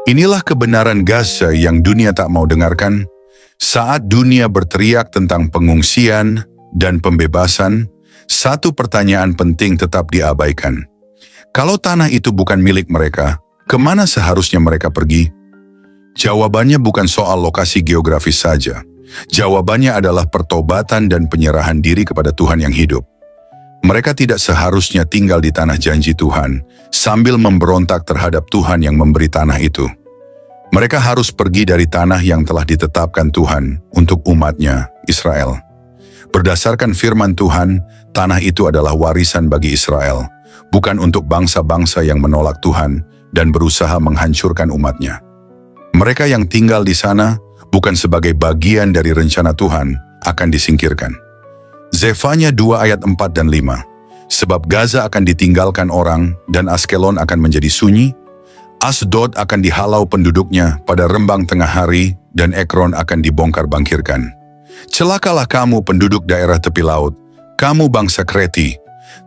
Inilah kebenaran Gaza yang dunia tak mau dengarkan. Saat dunia berteriak tentang pengungsian dan pembebasan, satu pertanyaan penting tetap diabaikan. Kalau tanah itu bukan milik mereka, kemana seharusnya mereka pergi? Jawabannya bukan soal lokasi geografis saja. Jawabannya adalah pertobatan dan penyerahan diri kepada Tuhan yang hidup. Mereka tidak seharusnya tinggal di tanah janji Tuhan, sambil memberontak terhadap Tuhan yang memberi tanah itu. Mereka harus pergi dari tanah yang telah ditetapkan Tuhan untuk umatnya, Israel. Berdasarkan firman Tuhan, tanah itu adalah warisan bagi Israel, bukan untuk bangsa-bangsa yang menolak Tuhan dan berusaha menghancurkan umatnya. Mereka yang tinggal di sana bukan sebagai bagian dari rencana Tuhan akan disingkirkan. Zefanya 2 ayat 4 dan 5. Sebab Gaza akan ditinggalkan orang dan Askelon akan menjadi sunyi, Asdod akan dihalau penduduknya pada rembang tengah hari dan Ekron akan dibongkar bangkirkan. Celakalah kamu penduduk daerah tepi laut, kamu bangsa Kreti,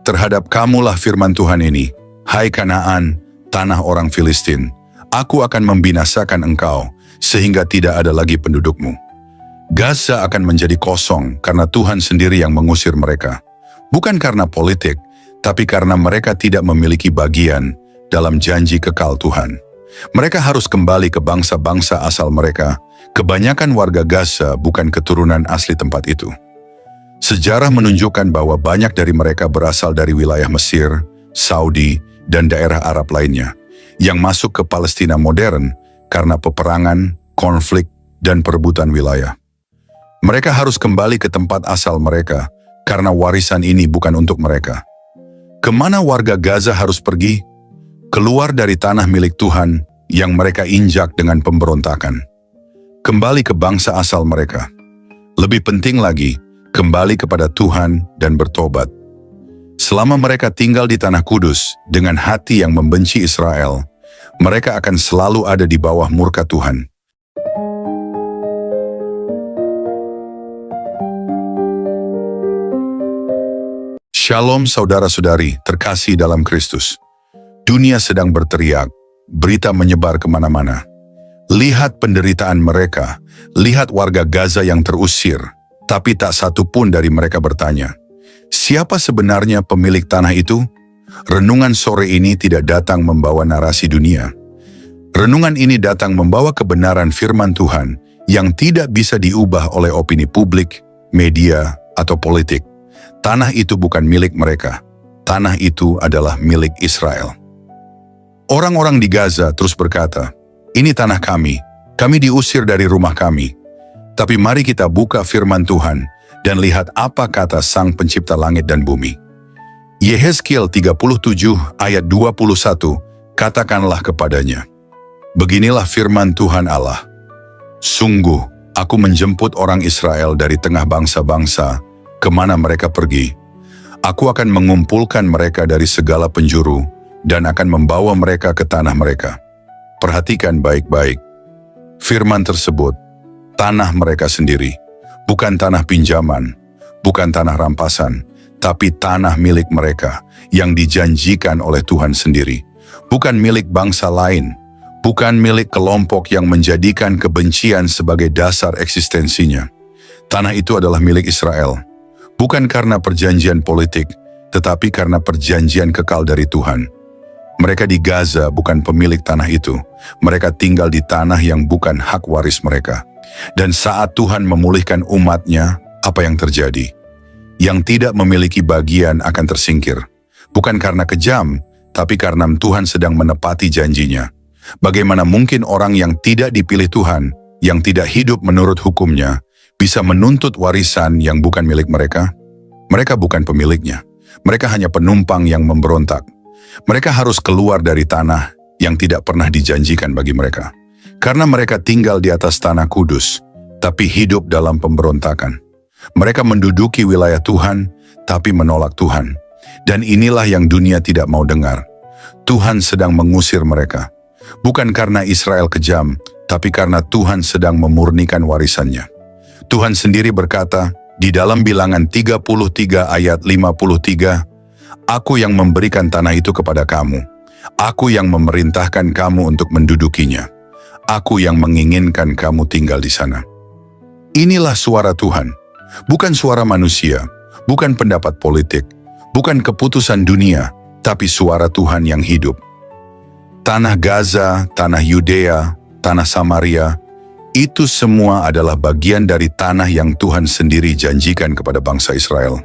terhadap kamulah firman Tuhan ini, hai Kanaan, tanah orang Filistin, aku akan membinasakan engkau, sehingga tidak ada lagi pendudukmu. Gaza akan menjadi kosong karena Tuhan sendiri yang mengusir mereka. Bukan karena politik, tapi karena mereka tidak memiliki bagian dalam janji kekal Tuhan. Mereka harus kembali ke bangsa-bangsa asal mereka. Kebanyakan warga Gaza bukan keturunan asli tempat itu. Sejarah menunjukkan bahwa banyak dari mereka berasal dari wilayah Mesir, Saudi, dan daerah Arab lainnya, yang masuk ke Palestina modern karena peperangan, konflik, dan perebutan wilayah. Mereka harus kembali ke tempat asal mereka, karena warisan ini bukan untuk mereka. Kemana warga Gaza harus pergi? Keluar dari tanah milik Tuhan yang mereka injak dengan pemberontakan. Kembali ke bangsa asal mereka. Lebih penting lagi, kembali kepada Tuhan dan bertobat. Selama mereka tinggal di tanah kudus dengan hati yang membenci Israel, mereka akan selalu ada di bawah murka Tuhan. Shalom saudara-saudari terkasih dalam Kristus. Dunia sedang berteriak, berita menyebar kemana-mana. Lihat penderitaan mereka, lihat warga Gaza yang terusir, tapi tak satu pun dari mereka bertanya, siapa sebenarnya pemilik tanah itu? Renungan sore ini tidak datang membawa narasi dunia. Renungan ini datang membawa kebenaran firman Tuhan yang tidak bisa diubah oleh opini publik, media, atau politik. Tanah itu bukan milik mereka. Tanah itu adalah milik Israel. Orang-orang di Gaza terus berkata, ini tanah kami diusir dari rumah kami. Tapi mari kita buka firman Tuhan dan lihat apa kata Sang Pencipta langit dan bumi. Yehezkiel 37 ayat 21, katakanlah kepadanya, beginilah firman Tuhan Allah, sungguh aku menjemput orang Israel dari tengah bangsa-bangsa, kemana mereka pergi. Aku akan mengumpulkan mereka dari segala penjuru dan akan membawa mereka ke tanah mereka. Perhatikan baik-baik. Firman tersebut, tanah mereka sendiri, bukan tanah pinjaman, bukan tanah rampasan, tapi tanah milik mereka yang dijanjikan oleh Tuhan sendiri. Bukan milik bangsa lain, bukan milik kelompok yang menjadikan kebencian sebagai dasar eksistensinya. Tanah itu adalah milik Israel. Bukan karena perjanjian politik, tetapi karena perjanjian kekal dari Tuhan. Mereka di Gaza bukan pemilik tanah itu. Mereka tinggal di tanah yang bukan hak waris mereka. Dan saat Tuhan memulihkan umatnya, apa yang terjadi? Yang tidak memiliki bagian akan tersingkir. Bukan karena kejam, tapi karena Tuhan sedang menepati janjinya. Bagaimana mungkin orang yang tidak dipilih Tuhan, yang tidak hidup menurut hukumnya, bisa menuntut warisan yang bukan milik mereka? Mereka bukan pemiliknya. Mereka hanya penumpang yang memberontak. Mereka harus keluar dari tanah yang tidak pernah dijanjikan bagi mereka. Karena mereka tinggal di atas tanah kudus, tapi hidup dalam pemberontakan. Mereka menduduki wilayah Tuhan, tapi menolak Tuhan. Dan inilah yang dunia tidak mau dengar. Tuhan sedang mengusir mereka. Bukan karena Israel kejam, tapi karena Tuhan sedang memurnikan warisannya. Tuhan sendiri berkata, di dalam Bilangan 33 ayat 53, Aku yang memberikan tanah itu kepada kamu. Aku yang memerintahkan kamu untuk mendudukinya. Aku yang menginginkan kamu tinggal di sana. Inilah suara Tuhan, bukan suara manusia, bukan pendapat politik, bukan keputusan dunia, tapi suara Tuhan yang hidup. Tanah Gaza, tanah Yudea, tanah Samaria, itu semua adalah bagian dari tanah yang Tuhan sendiri janjikan kepada bangsa Israel.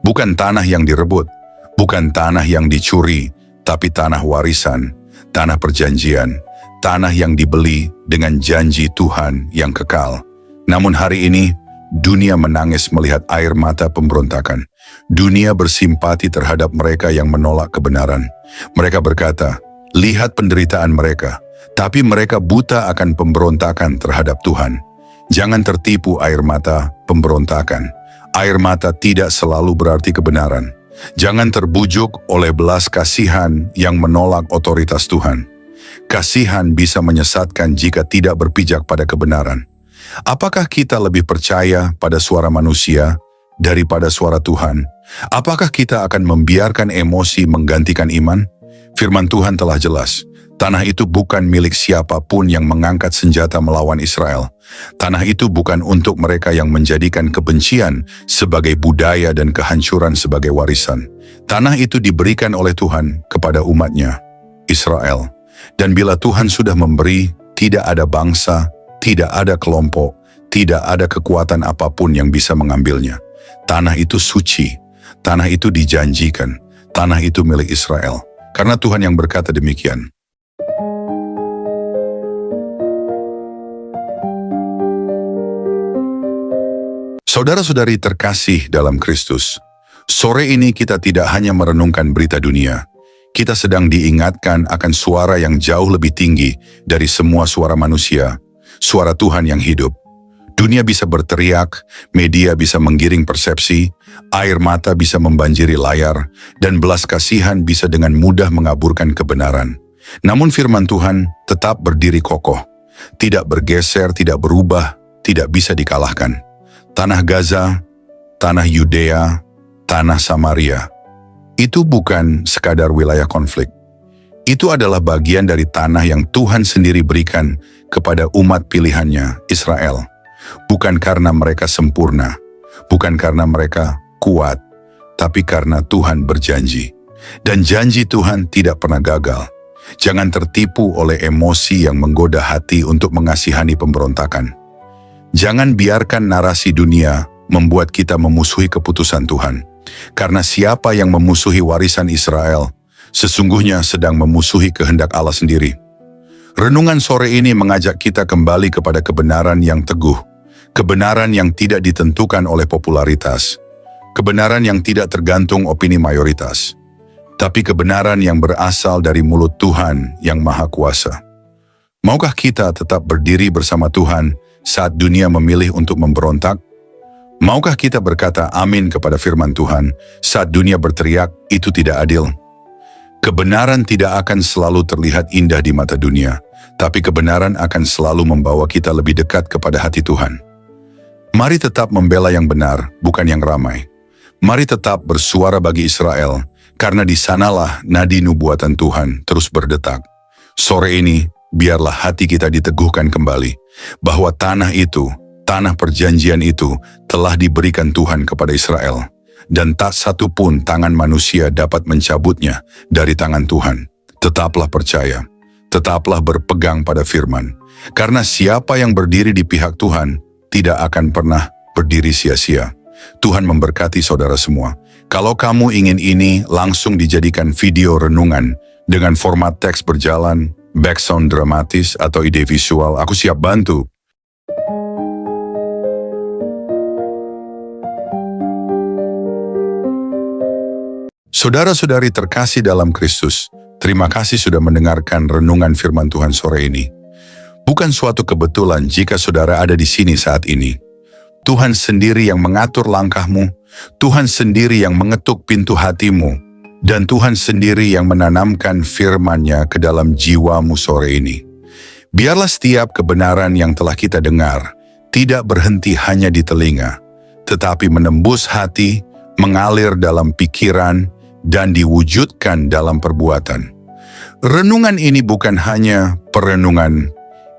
Bukan tanah yang direbut, bukan tanah yang dicuri, tapi tanah warisan, tanah perjanjian, tanah yang dibeli dengan janji Tuhan yang kekal. Namun hari ini, dunia menangis melihat air mata pemberontakan. Dunia bersimpati terhadap mereka yang menolak kebenaran. Mereka berkata, lihat penderitaan mereka, tapi mereka buta akan pemberontakan terhadap Tuhan. Jangan tertipu air mata pemberontakan. Air mata tidak selalu berarti kebenaran. Jangan terbujuk oleh belas kasihan yang menolak otoritas Tuhan. Kasihan bisa menyesatkan jika tidak berpijak pada kebenaran. Apakah kita lebih percaya pada suara manusia daripada suara Tuhan? Apakah kita akan membiarkan emosi menggantikan iman? Firman Tuhan telah jelas. Tanah itu bukan milik siapapun yang mengangkat senjata melawan Israel. Tanah itu bukan untuk mereka yang menjadikan kebencian sebagai budaya dan kehancuran sebagai warisan. Tanah itu diberikan oleh Tuhan kepada umatnya, Israel. Dan bila Tuhan sudah memberi, tidak ada bangsa, tidak ada kelompok, tidak ada kekuatan apapun yang bisa mengambilnya. Tanah itu suci, tanah itu dijanjikan, tanah itu milik Israel. Karena Tuhan yang berkata demikian. Saudara-saudari terkasih dalam Kristus, sore ini kita tidak hanya merenungkan berita dunia, kita sedang diingatkan akan suara yang jauh lebih tinggi dari semua suara manusia, suara Tuhan yang hidup. Dunia bisa berteriak, media bisa menggiring persepsi, air mata bisa membanjiri layar, dan belas kasihan bisa dengan mudah mengaburkan kebenaran. Namun firman Tuhan tetap berdiri kokoh, tidak bergeser, tidak berubah, tidak bisa dikalahkan. Tanah Gaza, tanah Yudea, tanah Samaria, itu bukan sekadar wilayah konflik. Itu adalah bagian dari tanah yang Tuhan sendiri berikan kepada umat pilihannya, Israel. Bukan karena mereka sempurna, bukan karena mereka kuat, tapi karena Tuhan berjanji. Dan janji Tuhan tidak pernah gagal. Jangan tertipu oleh emosi yang menggoda hati untuk mengasihani pemberontakan. Jangan biarkan narasi dunia membuat kita memusuhi keputusan Tuhan. Karena siapa yang memusuhi warisan Israel, sesungguhnya sedang memusuhi kehendak Allah sendiri. Renungan sore ini mengajak kita kembali kepada kebenaran yang teguh, kebenaran yang tidak ditentukan oleh popularitas, kebenaran yang tidak tergantung opini mayoritas, tapi kebenaran yang berasal dari mulut Tuhan yang Maha Kuasa. Maukah kita tetap berdiri bersama Tuhan saat dunia memilih untuk memberontak? Maukah kita berkata amin kepada firman Tuhan saat dunia berteriak itu tidak adil? Kebenaran tidak akan selalu terlihat indah di mata dunia, tapi kebenaran akan selalu membawa kita lebih dekat kepada hati Tuhan. Mari tetap membela yang benar, bukan yang ramai. Mari tetap bersuara bagi Israel, karena di sanalah nadi nubuatan Tuhan terus berdetak. Sore ini, biarlah hati kita diteguhkan kembali, bahwa tanah itu, tanah perjanjian itu, telah diberikan Tuhan kepada Israel. Dan tak satu pun tangan manusia dapat mencabutnya dari tangan Tuhan. Tetaplah percaya, tetaplah berpegang pada firman. Karena siapa yang berdiri di pihak Tuhan, tidak akan pernah berdiri sia-sia. Tuhan memberkati saudara semua. Kalau kamu ingin ini langsung dijadikan video renungan dengan format teks berjalan, background dramatis atau ide visual, aku siap bantu. Saudara-saudari terkasih dalam Kristus, terima kasih sudah mendengarkan renungan firman Tuhan sore ini. Bukan suatu kebetulan jika saudara ada di sini saat ini. Tuhan sendiri yang mengatur langkahmu, Tuhan sendiri yang mengetuk pintu hatimu, dan Tuhan sendiri yang menanamkan firman-Nya ke dalam jiwamu sore ini. Biarlah setiap kebenaran yang telah kita dengar tidak berhenti hanya di telinga, tetapi menembus hati, mengalir dalam pikiran, dan diwujudkan dalam perbuatan. Renungan ini bukan hanya perenungan,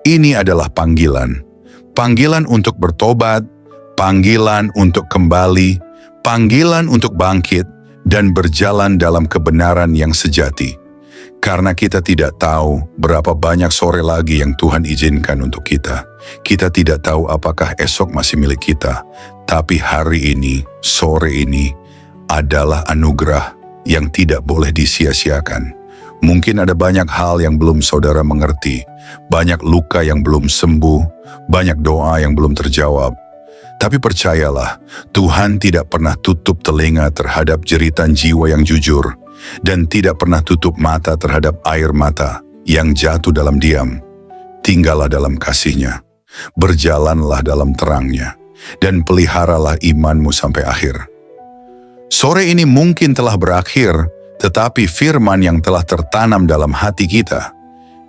Ini adalah panggilan. Panggilan untuk bertobat, panggilan untuk kembali, panggilan untuk bangkit, dan berjalan dalam kebenaran yang sejati. Karena kita tidak tahu berapa banyak sore lagi yang Tuhan izinkan untuk kita. Kita tidak tahu apakah esok masih milik kita. Tapi hari ini, sore ini, adalah anugerah yang tidak boleh disia-siakan. Mungkin ada banyak hal yang belum saudara mengerti, banyak luka yang belum sembuh, banyak doa yang belum terjawab. Tapi percayalah, Tuhan tidak pernah tutup telinga terhadap jeritan jiwa yang jujur, dan tidak pernah tutup mata terhadap air mata yang jatuh dalam diam. Tinggallah dalam kasih-Nya, berjalanlah dalam terang-Nya, dan peliharalah imanmu sampai akhir. Sore ini mungkin telah berakhir, tetapi firman yang telah tertanam dalam hati kita,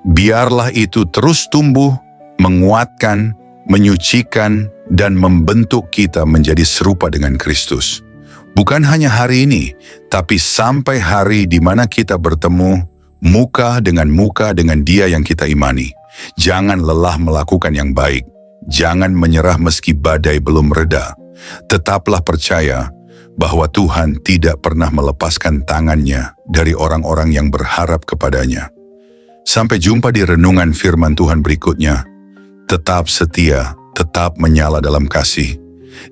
biarlah itu terus tumbuh, menguatkan, menyucikan, dan membentuk kita menjadi serupa dengan Kristus. Bukan hanya hari ini, tapi sampai hari di mana kita bertemu muka dengan Dia yang kita imani. Jangan lelah melakukan yang baik. Jangan menyerah meski badai belum reda. Tetaplah percaya bahwa Tuhan tidak pernah melepaskan tangan-Nya dari orang-orang yang berharap kepadanya. Sampai jumpa di renungan firman Tuhan berikutnya. Tetap setia, tetap menyala dalam kasih,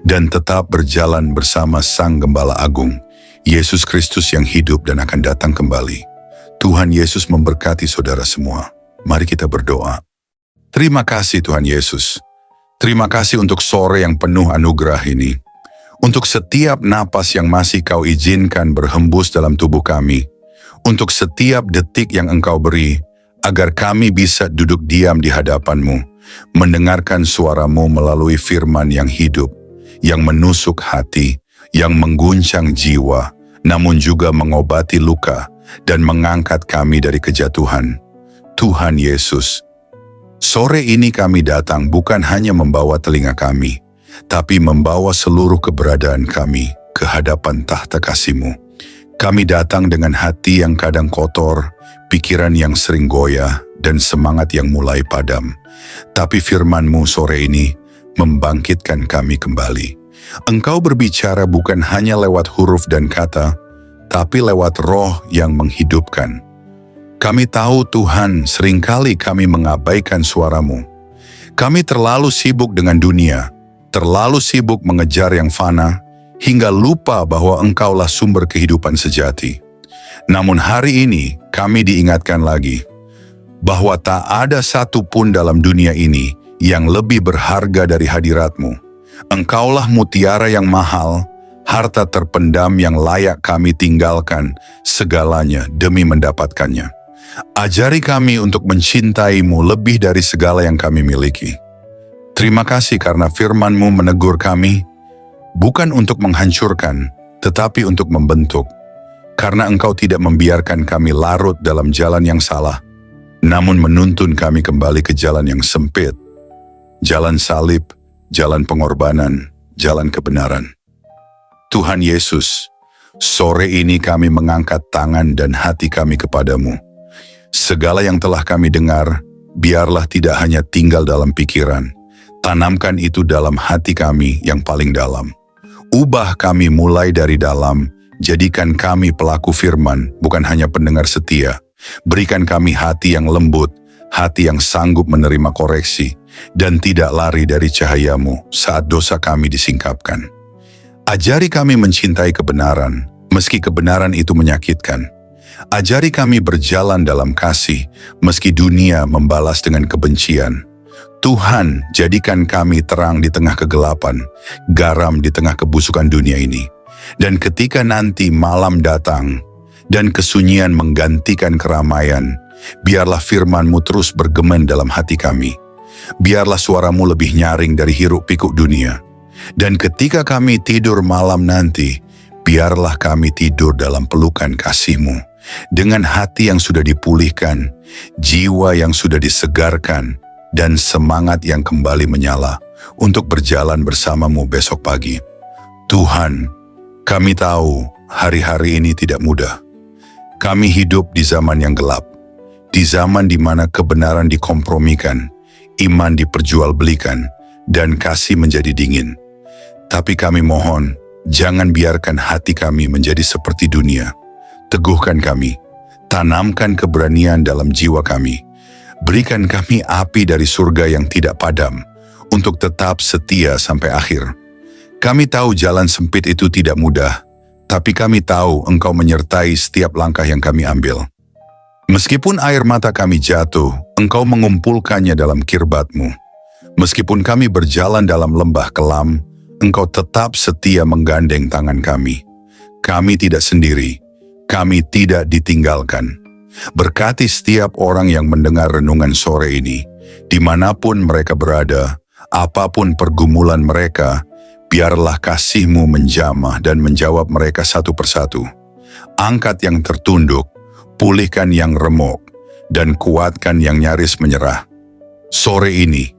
dan tetap berjalan bersama Sang Gembala Agung, Yesus Kristus yang hidup dan akan datang kembali. Tuhan Yesus memberkati saudara semua. Mari kita berdoa. Terima kasih Tuhan Yesus. Terima kasih untuk sore yang penuh anugerah ini. Untuk setiap napas yang masih Kau izinkan berhembus dalam tubuh kami. Untuk setiap detik yang Engkau beri, agar kami bisa duduk diam di hadapan-Mu, mendengarkan suara-Mu melalui firman yang hidup, yang menusuk hati, yang mengguncang jiwa, namun juga mengobati luka dan mengangkat kami dari kejatuhan. Tuhan Yesus, sore ini kami datang bukan hanya membawa telinga kami, tapi membawa seluruh keberadaan kami ke hadapan tahta kasih-Mu. Kami datang dengan hati yang kadang kotor, pikiran yang sering goyah, dan semangat yang mulai padam. Tapi firman-Mu sore ini membangkitkan kami kembali. Engkau berbicara bukan hanya lewat huruf dan kata, tapi lewat roh yang menghidupkan. Kami tahu Tuhan, seringkali kami mengabaikan suara-Mu. Kami terlalu sibuk dengan dunia, terlalu sibuk mengejar yang fana, hingga lupa bahwa Engkaulah sumber kehidupan sejati. Namun hari ini kami diingatkan lagi, bahwa tak ada satu pun dalam dunia ini yang lebih berharga dari hadirat-Mu. Engkaulah mutiara yang mahal, harta terpendam yang layak kami tinggalkan segalanya demi mendapatkannya. Ajari kami untuk mencintai-Mu lebih dari segala yang kami miliki. Terima kasih karena firman-Mu menegur kami, bukan untuk menghancurkan, tetapi untuk membentuk. Karena Engkau tidak membiarkan kami larut dalam jalan yang salah, namun menuntun kami kembali ke jalan yang sempit, jalan salib, jalan pengorbanan, jalan kebenaran. Tuhan Yesus, sore ini kami mengangkat tangan dan hati kami kepadamu. Segala yang telah kami dengar, biarlah tidak hanya tinggal dalam pikiran, tanamkan itu dalam hati kami yang paling dalam. Ubah kami mulai dari dalam, jadikan kami pelaku firman, bukan hanya pendengar setia. Berikan kami hati yang lembut, hati yang sanggup menerima koreksi, dan tidak lari dari cahaya-Mu saat dosa kami disingkapkan. Ajari kami mencintai kebenaran, meski kebenaran itu menyakitkan. Ajari kami berjalan dalam kasih, meski dunia membalas dengan kebencian. Tuhan, jadikan kami terang di tengah kegelapan, garam di tengah kebusukan dunia ini. Dan ketika nanti malam datang, dan kesunyian menggantikan keramaian, biarlah firman-Mu terus bergema dalam hati kami. Biarlah suara-Mu lebih nyaring dari hiruk-pikuk dunia. Dan ketika kami tidur malam nanti, biarlah kami tidur dalam pelukan kasih-Mu. Dengan hati yang sudah dipulihkan, jiwa yang sudah disegarkan, dan semangat yang kembali menyala untuk berjalan bersama-Mu besok pagi. Tuhan, kami tahu hari-hari ini tidak mudah. Kami hidup di zaman yang gelap, di zaman di mana kebenaran dikompromikan, iman diperjualbelikan, dan kasih menjadi dingin. Tapi kami mohon, jangan biarkan hati kami menjadi seperti dunia. Teguhkan kami, tanamkan keberanian dalam jiwa kami. Berikan kami api dari surga yang tidak padam, untuk tetap setia sampai akhir. Kami tahu jalan sempit itu tidak mudah, tapi kami tahu Engkau menyertai setiap langkah yang kami ambil. Meskipun air mata kami jatuh, Engkau mengumpulkannya dalam kirbat-Mu. Meskipun kami berjalan dalam lembah kelam, Engkau tetap setia menggandeng tangan kami. Kami tidak sendiri, kami tidak ditinggalkan. Berkati setiap orang yang mendengar renungan sore ini, dimanapun mereka berada, apapun pergumulan mereka, biarlah kasih-Mu menjamah dan menjawab mereka satu persatu. Angkat yang tertunduk, pulihkan yang remuk, dan kuatkan yang nyaris menyerah. Sore ini,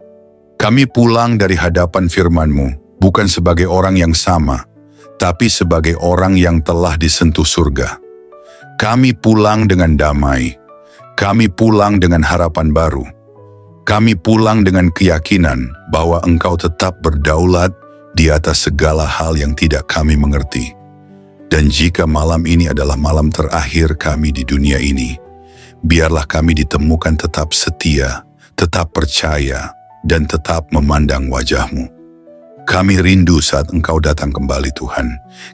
kami pulang dari hadapan firman-Mu, bukan sebagai orang yang sama, tapi sebagai orang yang telah disentuh surga. Kami pulang dengan damai, kami pulang dengan harapan baru, kami pulang dengan keyakinan bahwa Engkau tetap berdaulat di atas segala hal yang tidak kami mengerti. Dan jika malam ini adalah malam terakhir kami di dunia ini, biarlah kami ditemukan tetap setia, tetap percaya, dan tetap memandang wajah-Mu. Kami rindu saat Engkau datang kembali, Tuhan.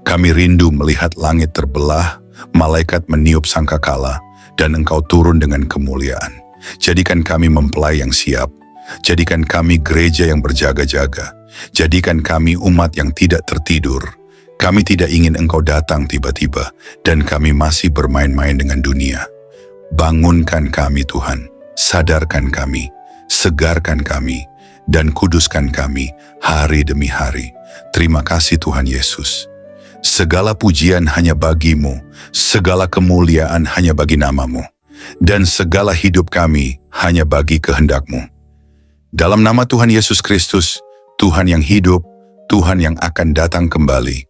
Kami rindu melihat langit terbelah, malaikat meniup sangkakala, dan Engkau turun dengan kemuliaan. Jadikan kami mempelai yang siap. Jadikan kami gereja yang berjaga-jaga. Jadikan kami umat yang tidak tertidur. Kami tidak ingin Engkau datang tiba-tiba, dan kami masih bermain-main dengan dunia. Bangunkan kami, Tuhan. Sadarkan kami. Segarkan kami. Dan kuduskan kami hari demi hari. Terima kasih Tuhan Yesus. Segala pujian hanya bagi-Mu, segala kemuliaan hanya bagi nama-Mu, dan segala hidup kami hanya bagi kehendak-Mu. Dalam nama Tuhan Yesus Kristus, Tuhan yang hidup, Tuhan yang akan datang kembali,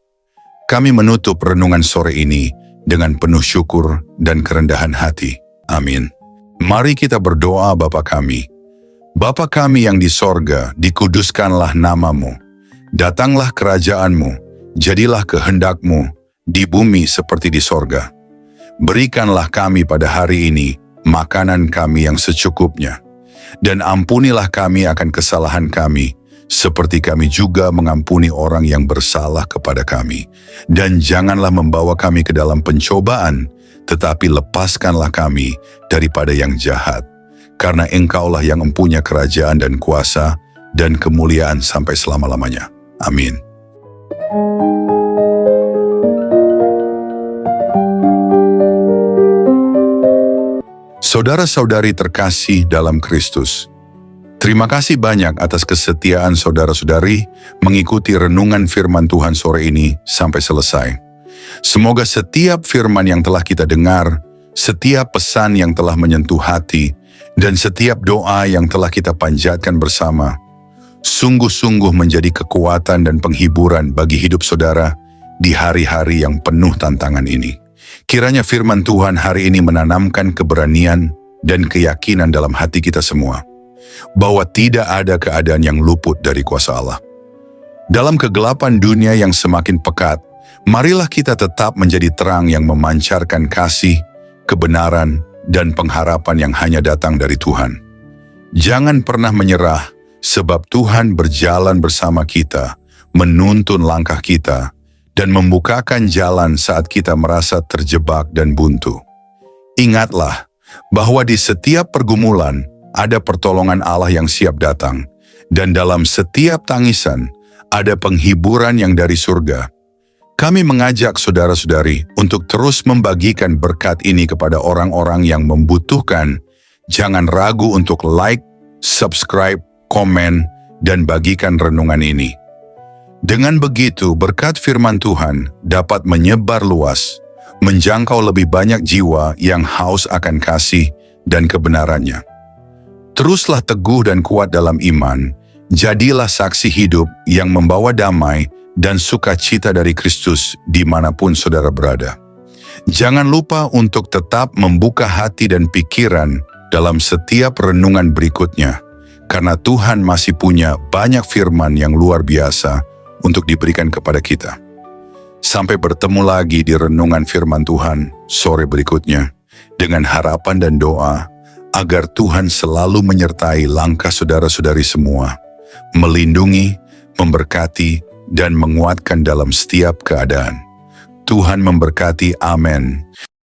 kami menutup renungan sore ini dengan penuh syukur dan kerendahan hati. Amin. Mari kita berdoa. Bapa kami. Bapa kami yang di sorga, dikuduskanlah nama-Mu. Datanglah kerajaan-Mu. Jadilah kehendak-Mu di bumi seperti di sorga. Berikanlah kami pada hari ini makanan kami yang secukupnya. Dan ampunilah kami akan kesalahan kami, seperti kami juga mengampuni orang yang bersalah kepada kami. Dan janganlah membawa kami ke dalam pencobaan, tetapi lepaskanlah kami daripada yang jahat. Karena Engkaulah yang mempunyai kerajaan dan kuasa dan kemuliaan sampai selama-lamanya. Amin. Saudara-saudari terkasih dalam Kristus, terima kasih banyak atas kesetiaan saudara-saudari mengikuti renungan firman Tuhan sore ini sampai selesai. Semoga setiap firman yang telah kita dengar, setiap pesan yang telah menyentuh hati, dan setiap doa yang telah kita panjatkan bersama, sungguh-sungguh menjadi kekuatan dan penghiburan bagi hidup saudara di hari-hari yang penuh tantangan ini. Kiranya firman Tuhan hari ini menanamkan keberanian dan keyakinan dalam hati kita semua, bahwa tidak ada keadaan yang luput dari kuasa Allah. Dalam kegelapan dunia yang semakin pekat, marilah kita tetap menjadi terang yang memancarkan kasih, kebenaran, dan pengharapan yang hanya datang dari Tuhan. Jangan pernah menyerah, sebab Tuhan berjalan bersama kita, menuntun langkah kita, dan membukakan jalan saat kita merasa terjebak dan buntu. Ingatlah bahwa di setiap pergumulan ada pertolongan Allah yang siap datang, dan dalam setiap tangisan ada penghiburan yang dari surga. Kami mengajak saudara-saudari untuk terus membagikan berkat ini kepada orang-orang yang membutuhkan. Jangan ragu untuk like, subscribe, komen, dan bagikan renungan ini. Dengan begitu, berkat firman Tuhan dapat menyebar luas, menjangkau lebih banyak jiwa yang haus akan kasih dan kebenarannya. Teruslah teguh dan kuat dalam iman, jadilah saksi hidup yang membawa damai dan sukacita dari Kristus dimanapun saudara berada. Jangan lupa untuk tetap membuka hati dan pikiran dalam setiap renungan berikutnya, karena Tuhan masih punya banyak firman yang luar biasa untuk diberikan kepada kita. Sampai bertemu lagi di renungan firman Tuhan sore berikutnya, dengan harapan dan doa agar Tuhan selalu menyertai langkah saudara-saudari semua, melindungi, memberkati, dan menguatkan dalam setiap keadaan. Tuhan memberkati, amin.